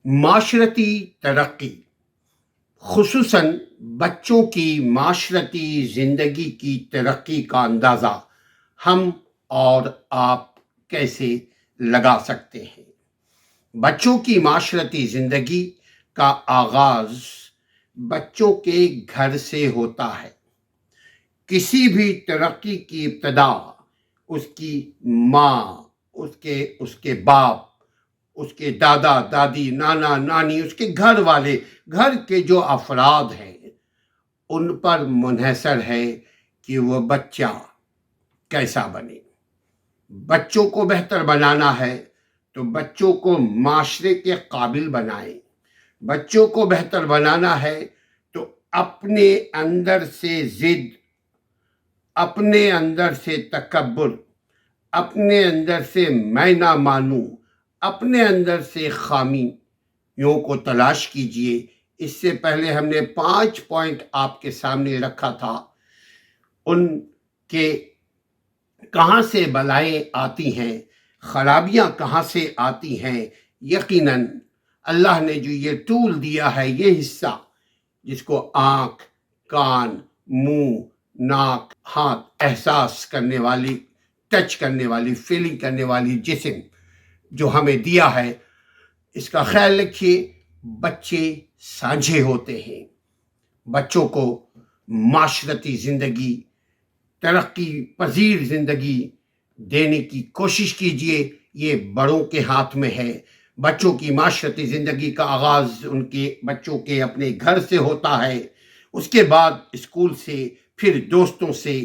معاشرتی ترقی، خصوصاً بچوں کی معاشرتی زندگی کی ترقی کا اندازہ ہم اور آپ کیسے لگا سکتے ہیں؟ بچوں کی معاشرتی زندگی کا آغاز بچوں کے گھر سے ہوتا ہے۔ کسی بھی ترقی کی ابتدا اس کی ماں، اس کے باپ، اس کے دادا دادی، نانا نانی، اس کے گھر والے، گھر کے جو افراد ہیں ان پر منحصر ہے کہ وہ بچہ کیسا بنے۔ بچوں کو بہتر بنانا ہے تو بچوں کو معاشرے کے قابل بنائیں۔ بچوں کو بہتر بنانا ہے تو اپنے اندر سے ضد، اپنے اندر سے تکبر، اپنے اندر سے میں نہ مانوں، اپنے اندر سے خامیوں کو تلاش کیجئے۔ اس سے پہلے ہم نے 5 پوائنٹ آپ کے سامنے رکھا تھا، ان کے کہاں سے بلائیں آتی ہیں، خرابیاں کہاں سے آتی ہیں۔ یقیناً اللہ نے جو یہ ٹول دیا ہے، یہ حصہ جس کو آنکھ، کان، منہ، ناک، ہاتھ، احساس کرنے والی، ٹچ کرنے والی، فیلنگ کرنے والی جسم جو ہمیں دیا ہے، اس کا خیال رکھیے۔ بچے سانجھے ہوتے ہیں۔ بچوں کو معاشرتی زندگی، ترقی پذیر زندگی دینے کی کوشش کیجئے۔ یہ بڑوں کے ہاتھ میں ہے۔ بچوں کی معاشرتی زندگی کا آغاز ان کے بچوں کے اپنے گھر سے ہوتا ہے، اس کے بعد اسکول سے، پھر دوستوں سے،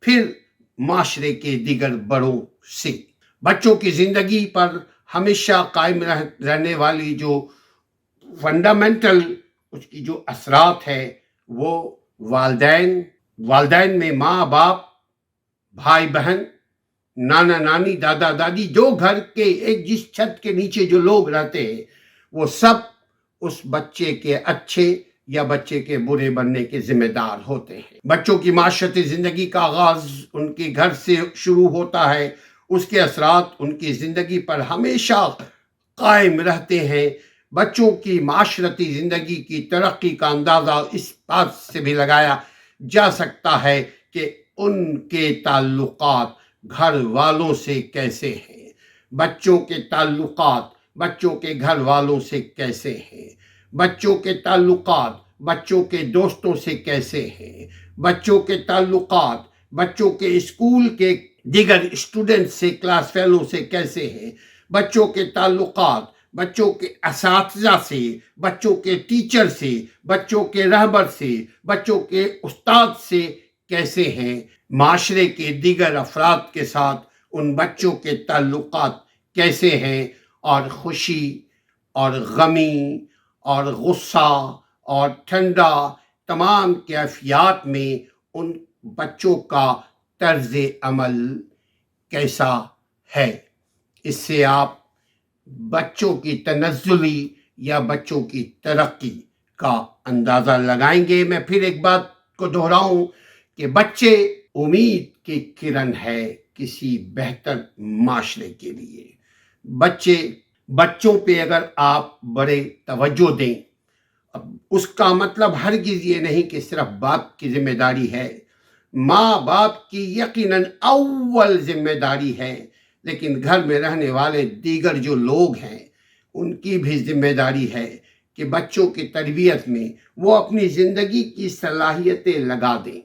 پھر معاشرے کے دیگر بڑوں سے۔ بچوں کی زندگی پر ہمیشہ قائم رہنے والی جو فنڈامنٹل اس کی جو اثرات ہے، وہ والدین میں ماں باپ، بھائی بہن، نانا نانی، دادا دادی، جو گھر کے ایک جس چھت کے نیچے جو لوگ رہتے ہیں، وہ سب اس بچے کے اچھے یا بچے کے برے بننے کے ذمہ دار ہوتے ہیں۔ بچوں کی معاشرتی زندگی کا آغاز ان کے گھر سے شروع ہوتا ہے۔ اس کے اثرات ان کی زندگی پر ہمیشہ قائم رہتے ہیں۔ بچوں کی معاشرتی زندگی کی ترقی کا اندازہ اس بات سے بھی لگایا جا سکتا ہے کہ ان کے تعلقات گھر والوں سے کیسے ہیں۔ بچوں کے تعلقات بچوں کے گھر والوں سے کیسے ہیں۔ بچوں کے تعلقات بچوں کے دوستوں سے کیسے ہیں۔ بچوں کے تعلقات بچوں کے اسکول کے دیگر اسٹوڈنٹ سے، کلاس فیلو سے کیسے ہیں۔ بچوں کے تعلقات بچوں کے اساتذہ سے، بچوں کے ٹیچر سے، بچوں کے رہبر سے، بچوں کے استاد سے کیسے ہیں۔ معاشرے کے دیگر افراد کے ساتھ ان بچوں کے تعلقات کیسے ہیں، اور خوشی اور غمی اور غصہ اور ٹھنڈا تمام کیفیات میں ان بچوں کا طرز عمل کیسا ہے۔ اس سے آپ بچوں کی تنزلی یا بچوں کی ترقی کا اندازہ لگائیں گے۔ میں پھر ایک بات کو دہراؤں کہ بچے امید کی کرن ہے کسی بہتر معاشرے کے لیے۔ بچوں پہ اگر آپ بڑے توجہ دیں، اس کا مطلب ہرگز یہ نہیں کہ صرف باپ کی ذمہ داری ہے۔ ماں باپ کی یقیناً اول ذمہ داری ہے، لیکن گھر میں رہنے والے دیگر جو لوگ ہیں ان کی بھی ذمہ داری ہے کہ بچوں کی تربیت میں وہ اپنی زندگی کی صلاحیتیں لگا دیں۔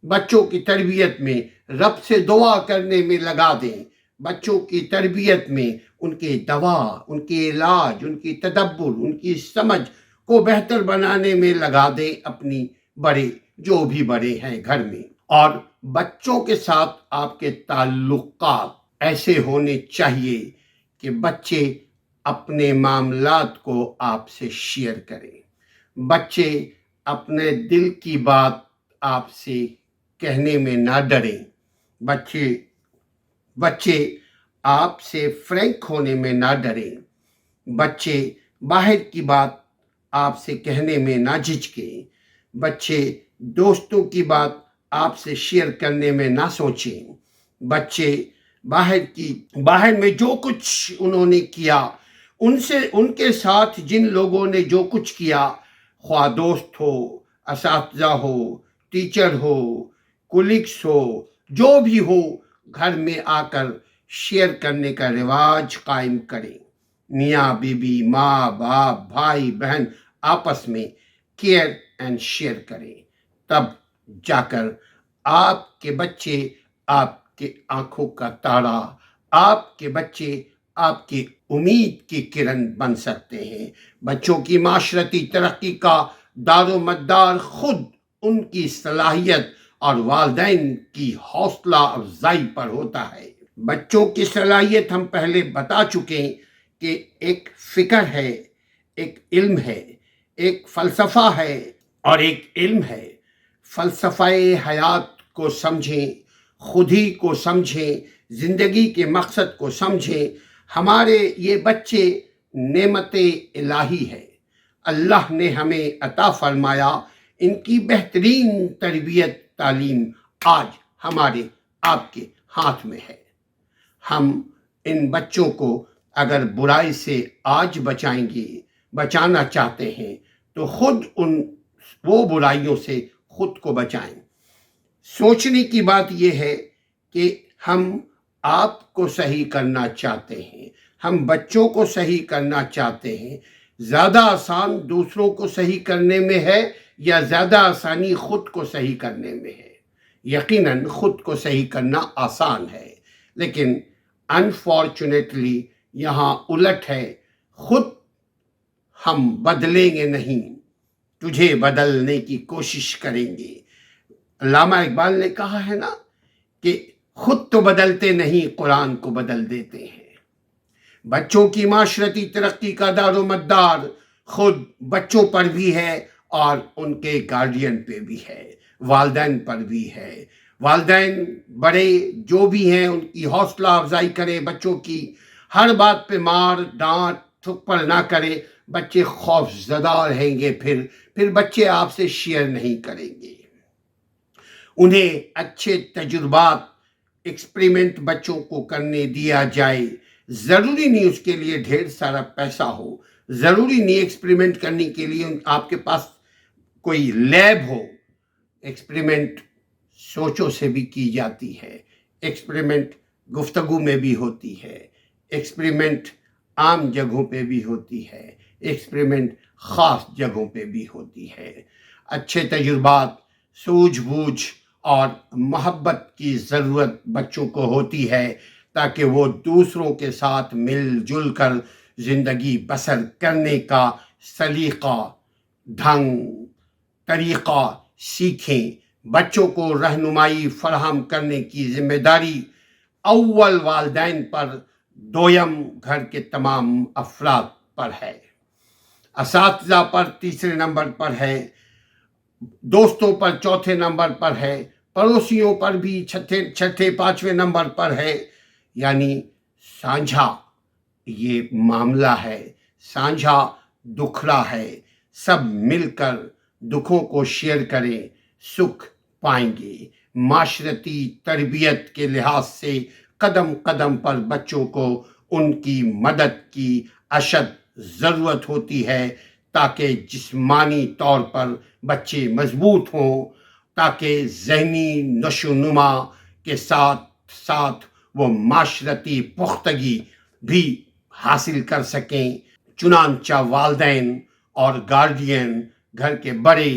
بچوں کی تربیت میں رب سے دعا کرنے میں لگا دیں۔ بچوں کی تربیت میں ان کے دوا، ان کے علاج، ان کی تدبر، ان کی سمجھ کو بہتر بنانے میں لگا دیں، اپنی بڑے جو بھی بڑے ہیں گھر میں۔ اور بچوں کے ساتھ آپ کے تعلقات ایسے ہونے چاہیے کہ بچے اپنے معاملات کو آپ سے شیئر کریں۔ بچے اپنے دل کی بات آپ سے کہنے میں نہ ڈریں۔ بچے آپ سے فرینک ہونے میں نہ ڈریں۔ بچے باہر کی بات آپ سے کہنے میں نہ جھجکیں۔ بچے دوستوں کی بات آپ سے شیئر کرنے میں نہ سوچیں۔ بچے باہر میں جو کچھ انہوں نے کیا ان کے ساتھ جن لوگوں نے جو کچھ کیا، خواہ دوست ہو، اساتذہ ہو، ٹیچر ہو، کولیگس ہو، جو بھی ہو، گھر میں آ کر شیئر کرنے کا رواج قائم کریں۔ میاں بیوی، ماں باپ، بھائی بہن آپس میں کیئر اینڈ شیئر کریں، تب جا کر آپ کے بچے آپ کے آنکھوں کا تارا، آپ کے بچے آپ کی امید کی کرن بن سکتے ہیں۔ بچوں کی معاشرتی ترقی کا دار و مدار خود ان کی صلاحیت اور والدین کی حوصلہ افزائی پر ہوتا ہے۔ بچوں کی صلاحیت ہم پہلے بتا چکے کہ ایک فکر ہے، ایک علم ہے، ایک فلسفہ ہے اور ایک علم ہے۔ فلسفہ حیات کو سمجھیں، خود ہی کو سمجھیں، زندگی کے مقصد کو سمجھیں۔ ہمارے یہ بچے نعمت الہی ہے، اللہ نے ہمیں عطا فرمایا۔ ان کی بہترین تربیت تعلیم آج ہمارے آپ کے ہاتھ میں ہے۔ ہم ان بچوں کو اگر برائی سے آج بچانا چاہتے ہیں تو خود وہ برائیوں سے خود کو بچائیں۔ سوچنے کی بات یہ ہے کہ ہم آپ کو صحیح کرنا چاہتے ہیں، ہم بچوں کو صحیح کرنا چاہتے ہیں۔ زیادہ آسان دوسروں کو صحیح کرنے میں ہے یا زیادہ آسانی خود کو صحیح کرنے میں ہے؟ یقیناً خود کو صحیح کرنا آسان ہے، لیکن انفارچونیٹلی یہاں الٹ ہے۔ خود ہم بدلیں گے نہیں، تجھے بدلنے کی کوشش کریں گے۔ علامہ اقبال نے کہا ہے نا کہ خود تو بدلتے نہیں، قرآن کو بدل دیتے ہیں۔ بچوں کی معاشرتی ترقی کا دار و مدار خود بچوں پر بھی ہے اور ان کے گارڈین پہ بھی ہے، والدین پر بھی ہے۔ والدین بڑے جو بھی ہیں ان کی حوصلہ افزائی کریں، بچوں کی ہر بات پہ مار ڈانٹ تھپڑ نہ کرے، بچے خوف زدہ رہیں گے، پھر بچے آپ سے شیئر نہیں کریں گے۔ انہیں اچھے تجربات، ایکسپریمنٹ بچوں کو کرنے دیا جائے۔ ضروری نہیں اس کے لیے ڈھیر سارا پیسہ ہو، ضروری نہیں ایکسپریمنٹ کرنے کے لیے آپ کے پاس کوئی لیب ہو۔ ایکسپریمنٹ سوچوں سے بھی کی جاتی ہے، ایکسپریمنٹ گفتگو میں بھی ہوتی ہے، ایکسپریمنٹ عام جگہوں پہ بھی ہوتی ہے، ایکسپریمنٹ خاص جگہوں پہ بھی ہوتی ہے۔ اچھے تجربات، سوجھ بوجھ اور محبت کی ضرورت بچوں کو ہوتی ہے تاکہ وہ دوسروں کے ساتھ مل جل کر زندگی بسر کرنے کا سلیقہ، ڈھنگ، طریقہ سیکھیں۔ بچوں کو رہنمائی فراہم کرنے کی ذمہ داری اول والدین پر، دویم گھر کے تمام افراد پر ہے، اساتذہ پر تیسرے نمبر پر ہے، دوستوں پر چوتھے نمبر پر ہے، پڑوسیوں پر بھی چھٹے پانچویں نمبر پر ہے۔ یعنی سانجھا یہ معاملہ ہے، سانجھا دکھڑا ہے۔ سب مل کر دکھوں کو شیئر کریں، سکھ پائیں گے۔ معاشرتی تربیت کے لحاظ سے قدم قدم پر بچوں کو ان کی مدد کی اشد ضرورت ہوتی ہے تاکہ جسمانی طور پر بچے مضبوط ہوں، تاکہ ذہنی نشو و نما کے ساتھ ساتھ وہ معاشرتی پختگی بھی حاصل کر سکیں۔ چنانچہ والدین اور گارڈین، گھر کے بڑے،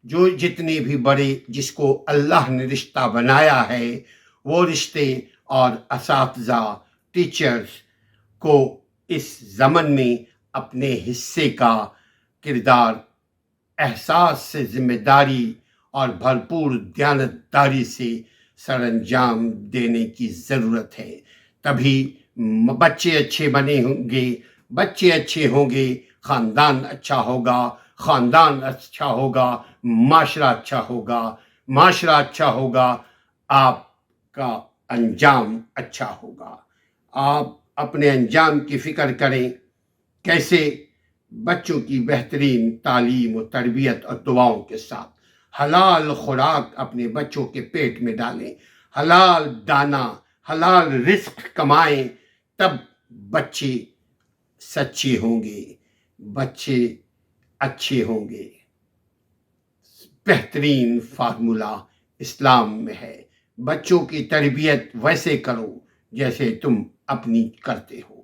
جو جتنے بھی بڑے جس کو اللہ نے رشتہ بنایا ہے، وہ رشتے اور اساتذہ، ٹیچرز کو اس ضمن میں اپنے حصے کا کردار، احساس سے ذمہ داری اور بھرپور دیانتداری سے سر انجام دینے کی ضرورت ہے۔ تبھی بچے اچھے ہوں گے، خاندان اچھا ہوگا، خاندان اچھا ہوگا، معاشرہ اچھا ہوگا، معاشرہ اچھا ہوگا، آپ کا انجام اچھا ہوگا۔ آپ اپنے انجام کی فکر کریں، کیسے بچوں کی بہترین تعلیم و تربیت اور دعاؤں کے ساتھ حلال خوراک اپنے بچوں کے پیٹ میں ڈالیں، حلال دانہ، حلال رزق کمائیں، تب بچے سچے ہوں گے بچے اچھے ہوں گے۔ بہترین فارمولہ اسلام میں ہے، بچوں کی تربیت ویسے کرو جیسے تم اپنی کرتے ہو۔